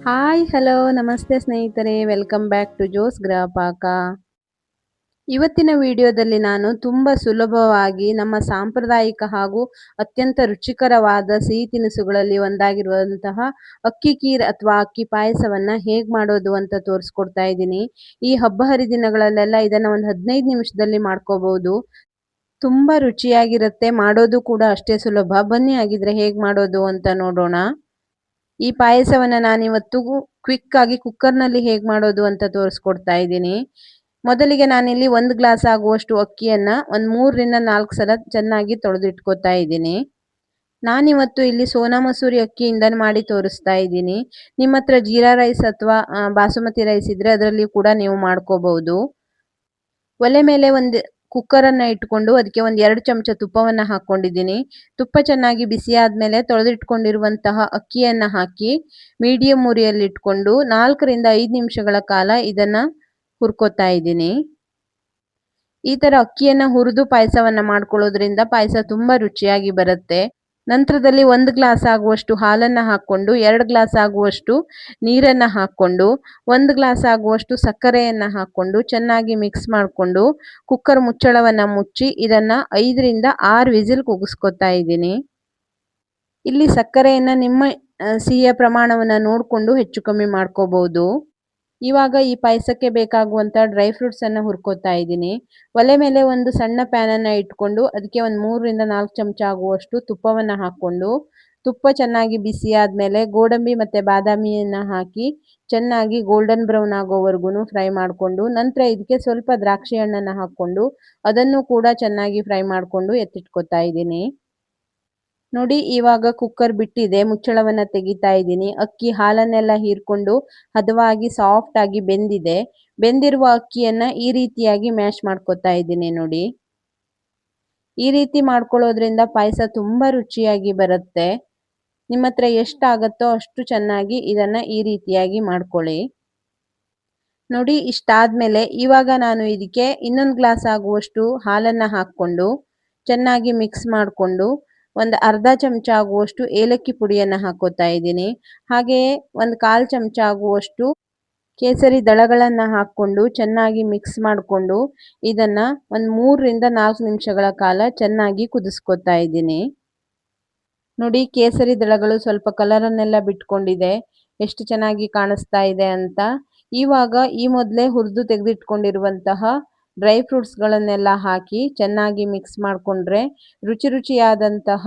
Hi hello ನಮಸ್ತೆ ಸ್ನೇಹಿತರೆ, welcome back to Jo's Gruhapaka. ಇವತ್ತಿನ ವಿಡಿಯೋದಲ್ಲಿ ನಾನು ತುಂಬ ಸುಲಭವಾಗಿ ನಮ್ಮ ಸಾಂಪ್ರದಾಯಿಕ ಹಾಗೂ ಅತ್ಯಂತ ರುಚಿಕರವಾದ ಸಿಹಿ ತಿನಿಸುಗಳಲ್ಲಿ ಒಂದಾಗಿರುವಂತಹ ಅಕ್ಕಿ ಕೀರ್ ಅಥವಾ ಅಕ್ಕಿ ಪಾಯಸವನ್ನು ಹೇಗೆ ಮಾಡೋದು ಅಂತ ತೋರಿಸ್ಕೊಡ್ತಾ ಇದ್ದೀನಿ. ಈ ಹಬ್ಬ ಹರಿದಿನಗಳಲ್ಲೆಲ್ಲ ಇದನ್ನು ಒಂದು 15 ನಿಮಿಷದಲ್ಲಿ ಮಾಡ್ಕೋಬಹುದು. ತುಂಬ ರುಚಿಯಾಗಿರುತ್ತೆ, ಮಾಡೋದು ಕೂಡ ಅಷ್ಟೇ ಸುಲಭ. ಬನ್ನಿ ಹಾಗಿದ್ರೆ ಹೇಗೆ ಮಾಡೋದು ಅಂತ ನೋಡೋಣ. ಈ ಪಾಯಸವನ್ನು ನಾನಿವತ್ತು ಕ್ವಿಕ್ ಆಗಿ ಕುಕ್ಕರ್ನಲ್ಲಿ ಹೇಗೆ ಮಾಡೋದು ಅಂತ ತೋರಿಸ್ಕೊಡ್ತಾ ಇದ್ದೀನಿ. ಮೊದಲಿಗೆ ನಾನಿಲ್ಲಿ 1 ಗ್ಲಾಸ್ ಆಗುವಷ್ಟು ಅಕ್ಕಿಯನ್ನು ಒಂದು 3 ರಿಂದ 4 ಸಲ ಚೆನ್ನಾಗಿ ತೊಳೆದಿಟ್ಕೋತಾ ಇದ್ದೀನಿ. ನಾನಿವತ್ತು ಇಲ್ಲಿ ಸೋನಾ ಮಸೂರಿ ಅಕ್ಕಿಯಿಂದ ಮಾಡಿ ತೋರಿಸ್ತಾ ಇದ್ದೀನಿ. ನಿಮ್ಮ ಹತ್ರ ಜೀರಾ ರೈಸ್ ಅಥವಾ ಬಾಸುಮತಿ ರೈಸ್ ಇದ್ದರೆ ಅದರಲ್ಲಿ ಕೂಡ ನೀವು ಮಾಡ್ಕೋಬಹುದು. ಒಲೆ ಮೇಲೆ ಒಂದು ಕುಕ್ಕರನ್ನು ಇಟ್ಕೊಂಡು ಅದಕ್ಕೆ ಒಂದು 2 ಚಮಚ ತುಪ್ಪವನ್ನು ಹಾಕ್ಕೊಂಡಿದ್ದೀನಿ. ತುಪ್ಪ ಚೆನ್ನಾಗಿ ಬಿಸಿ ಆದಮೇಲೆ ತೊಳೆದಿಟ್ಕೊಂಡಿರುವಂತಹ ಅಕ್ಕಿಯನ್ನು ಹಾಕಿ ಮೀಡಿಯಂ ಉರಿಯಲ್ಲಿ ಇಟ್ಕೊಂಡು 4 ರಿಂದ 5 ನಿಮಿಷಗಳ ಕಾಲ ಇದನ್ನು ಹುರ್ಕೋತಾ ಇದ್ದೀನಿ. ಈ ಥರ ಅಕ್ಕಿಯನ್ನು ಹುರಿದು ಪಾಯಸವನ್ನು ಮಾಡ್ಕೊಳ್ಳೋದ್ರಿಂದ ಪಾಯಸ ತುಂಬ ರುಚಿಯಾಗಿ ಬರುತ್ತೆ. ನಂತರದಲ್ಲಿ 1 ಗ್ಲಾಸ್ ಆಗುವಷ್ಟು ಹಾಲನ್ನು ಹಾಕ್ಕೊಂಡು 2 ಗ್ಲಾಸ್ ಆಗುವಷ್ಟು ನೀರನ್ನು ಹಾಕ್ಕೊಂಡು 1 ಗ್ಲಾಸ್ ಆಗುವಷ್ಟು ಸಕ್ಕರೆಯನ್ನು ಹಾಕ್ಕೊಂಡು ಚೆನ್ನಾಗಿ ಮಿಕ್ಸ್ ಮಾಡಿಕೊಂಡು ಕುಕ್ಕರ್ ಮುಚ್ಚಳವನ್ನು ಮುಚ್ಚಿ ಇದನ್ನು 5 ರಿಂದ 6 ವಿಸಿಲ್ ಕೂಗಿಸ್ಕೊತಾ ಇದ್ದೀನಿ. ಇಲ್ಲಿ ಸಕ್ಕರೆಯನ್ನು ನಿಮ್ಮ ಸಿಹಿಯ ಪ್ರಮಾಣವನ್ನು ನೋಡಿಕೊಂಡು ಹೆಚ್ಚು ಕಮ್ಮಿ ಮಾಡ್ಕೋಬಹುದು. ಇವಾಗ ಈ ಪಾಯಸಕ್ಕೆ ಬೇಕಾಗುವಂಥ ಡ್ರೈ ಫ್ರೂಟ್ಸನ್ನು ಹುರ್ಕೋತಾ ಇದ್ದೀನಿ. ಒಲೆ ಮೇಲೆ ಒಂದು ಸಣ್ಣ ಪ್ಯಾನನ್ನು ಇಟ್ಕೊಂಡು ಅದಕ್ಕೆ ಒಂದು 3 ರಿಂದ 4 ಚಮಚ ಆಗುವಷ್ಟು ತುಪ್ಪವನ್ನು ಹಾಕ್ಕೊಂಡು ತುಪ್ಪ ಚೆನ್ನಾಗಿ ಬಿಸಿ ಆದಮೇಲೆ ಗೋಡಂಬಿ ಮತ್ತು ಬಾದಾಮಿಯನ್ನು ಹಾಕಿ ಚೆನ್ನಾಗಿ ಗೋಲ್ಡನ್ ಬ್ರೌನ್ ಆಗೋವರೆಗೂ ಫ್ರೈ ಮಾಡಿಕೊಂಡು ನಂತರ ಇದಕ್ಕೆ ಸ್ವಲ್ಪ ದ್ರಾಕ್ಷಿ ಹಣ್ಣನ್ನು ಹಾಕ್ಕೊಂಡು ಅದನ್ನು ಕೂಡ ಚೆನ್ನಾಗಿ ಫ್ರೈ ಮಾಡಿಕೊಂಡು ಎತ್ತಿಟ್ಕೊತಾ ಇದ್ದೀನಿ. ನೋಡಿ, ಇವಾಗ ಕುಕ್ಕರ್ ಬಿಟ್ಟಿದೆ, ಮುಚ್ಚಳವನ್ನು ತೆಗಿತಾ ಇದ್ದೀನಿ. ಅಕ್ಕಿ ಹಾಲನ್ನೆಲ್ಲ ಹೀರ್ಕೊಂಡು ಹದವಾಗಿ ಸಾಫ್ಟ್ ಆಗಿ ಬೆಂದಿದೆ. ಬೆಂದಿರುವ ಅಕ್ಕಿಯನ್ನು ಈ ರೀತಿಯಾಗಿ ಮ್ಯಾಶ್ ಮಾಡ್ಕೊತಾ ಇದ್ದೀನಿ. ನೋಡಿ, ಈ ರೀತಿ ಮಾಡ್ಕೊಳ್ಳೋದ್ರಿಂದ ಪಾಯಸ ತುಂಬ ರುಚಿಯಾಗಿ ಬರುತ್ತೆ. ನಿಮ್ಮ ಹತ್ರ ಎಷ್ಟಾಗತ್ತೋ ಅಷ್ಟು ಚೆನ್ನಾಗಿ ಇದನ್ನು ಈ ರೀತಿಯಾಗಿ ಮಾಡ್ಕೊಳ್ಳಿ. ನೋಡಿ, ಇಷ್ಟಾದಮೇಲೆ ಇವಾಗ ನಾನು ಇದಕ್ಕೆ ಇನ್ನೊಂದು ಗ್ಲಾಸ್ ಆಗುವಷ್ಟು ಹಾಲನ್ನು ಹಾಕ್ಕೊಂಡು ಚೆನ್ನಾಗಿ ಮಿಕ್ಸ್ ಮಾಡಿಕೊಂಡು ಒಂದು ಅರ್ಧ ಚಮಚ ಆಗುವಷ್ಟು ಏಲಕ್ಕಿ ಪುಡಿಯನ್ನು ಹಾಕೋತಾ ಇದ್ದೀನಿ. ಹಾಗೆಯೇ ಒಂದು 1/4 ಚಮಚ ಆಗುವಷ್ಟು ಕೇಸರಿ ದಳಗಳನ್ನು ಹಾಕ್ಕೊಂಡು ಚೆನ್ನಾಗಿ ಮಿಕ್ಸ್ ಮಾಡಿಕೊಂಡು ಇದನ್ನು ಒಂದು 3 ರಿಂದ 4 ನಿಮಿಷಗಳ ಕಾಲ ಚೆನ್ನಾಗಿ ಕುದಿಸ್ಕೊತಾ ಇದ್ದೀನಿ. ನೋಡಿ, ಕೇಸರಿ ದಳಗಳು ಸ್ವಲ್ಪ ಕಲರನ್ನೆಲ್ಲ ಬಿಟ್ಕೊಂಡಿದೆ, ಎಷ್ಟು ಚೆನ್ನಾಗಿ ಕಾಣಿಸ್ತಾ ಇದೆ ಅಂತ. ಇವಾಗ ಈ ಮೊದಲೇ ಹುರಿದು ತೆಗೆದಿಟ್ಕೊಂಡಿರುವಂತಹ ಡ್ರೈ ಫ್ರೂಟ್ಸ್ಗಳನ್ನೆಲ್ಲ ಹಾಕಿ ಚೆನ್ನಾಗಿ ಮಿಕ್ಸ್ ಮಾಡಿಕೊಂಡ್ರೆ ರುಚಿಯಾದಂತಹ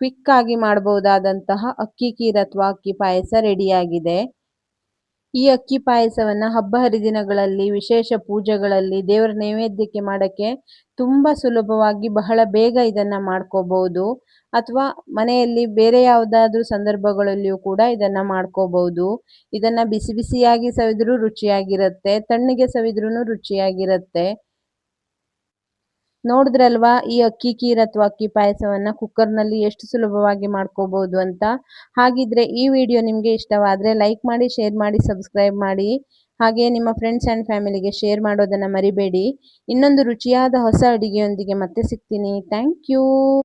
ಕ್ವಿಕ್ ಆಗಿ ಮಾಡಬಹುದಾದಂತಹ ಅಕ್ಕಿ ಕೀರ್ ಅಥವಾ ಅಕ್ಕಿ ಪಾಯಸ ರೆಡಿಯಾಗಿದೆ. ಈ ಅಕ್ಕಿ ಪಾಯಸವನ್ನು ಹಬ್ಬ ಹರಿದಿನಗಳಲ್ಲಿ, ವಿಶೇಷ ಪೂಜೆಗಳಲ್ಲಿ, ದೇವರ ನೈವೇದ್ಯಕ್ಕೆ ಮಾಡೋಕ್ಕೆ ತುಂಬ ಸುಲಭವಾಗಿ ಬಹಳ ಬೇಗ ಇದನ್ನು ಮಾಡ್ಕೋಬಹುದು. ಅಥವಾ ಮನೆಯಲ್ಲಿ ಬೇರೆ ಯಾವುದಾದ್ರೂ ಸಂದರ್ಭಗಳಲ್ಲಿಯೂ ಕೂಡ ಇದನ್ನು ಮಾಡ್ಕೋಬಹುದು. ಇದನ್ನು ಬಿಸಿ ಬಿಸಿಯಾಗಿ ಸವಿದ್ರೂ ರುಚಿಯಾಗಿರುತ್ತೆ, ತಣ್ಣಗೆ ಸವಿದ್ರೂ ರುಚಿಯಾಗಿರುತ್ತೆ. ನೋಡಿದ್ರಲ್ವಾ ಈ ಅಕ್ಕಿ ಕೀರ್ ಅಥವಾ ಅಕ್ಕಿ ಪಾಯಸವನ್ನು ಕುಕ್ಕರ್ನಲ್ಲಿ ಎಷ್ಟು ಸುಲಭವಾಗಿ ಮಾಡ್ಕೋಬಹುದು ಅಂತ. ಹಾಗಿದ್ರೆ ಈ ವಿಡಿಯೋ ನಿಮಗೆ ಇಷ್ಟವಾದರೆ ಲೈಕ್ ಮಾಡಿ, ಶೇರ್ ಮಾಡಿ, ಸಬ್ಸ್ಕ್ರೈಬ್ ಮಾಡಿ. ಹಾಗೆ ನಿಮ್ಮ ಫ್ರೆಂಡ್ಸ್ ಆ್ಯಂಡ್ ಫ್ಯಾಮಿಲಿಗೆ ಶೇರ್ ಮಾಡೋದನ್ನು ಮರಿಬೇಡಿ. ಇನ್ನೊಂದು ರುಚಿಯಾದ ಹೊಸ ಅಡುಗೆಯೊಂದಿಗೆ ಮತ್ತೆ ಸಿಗ್ತೀನಿ. Thank you.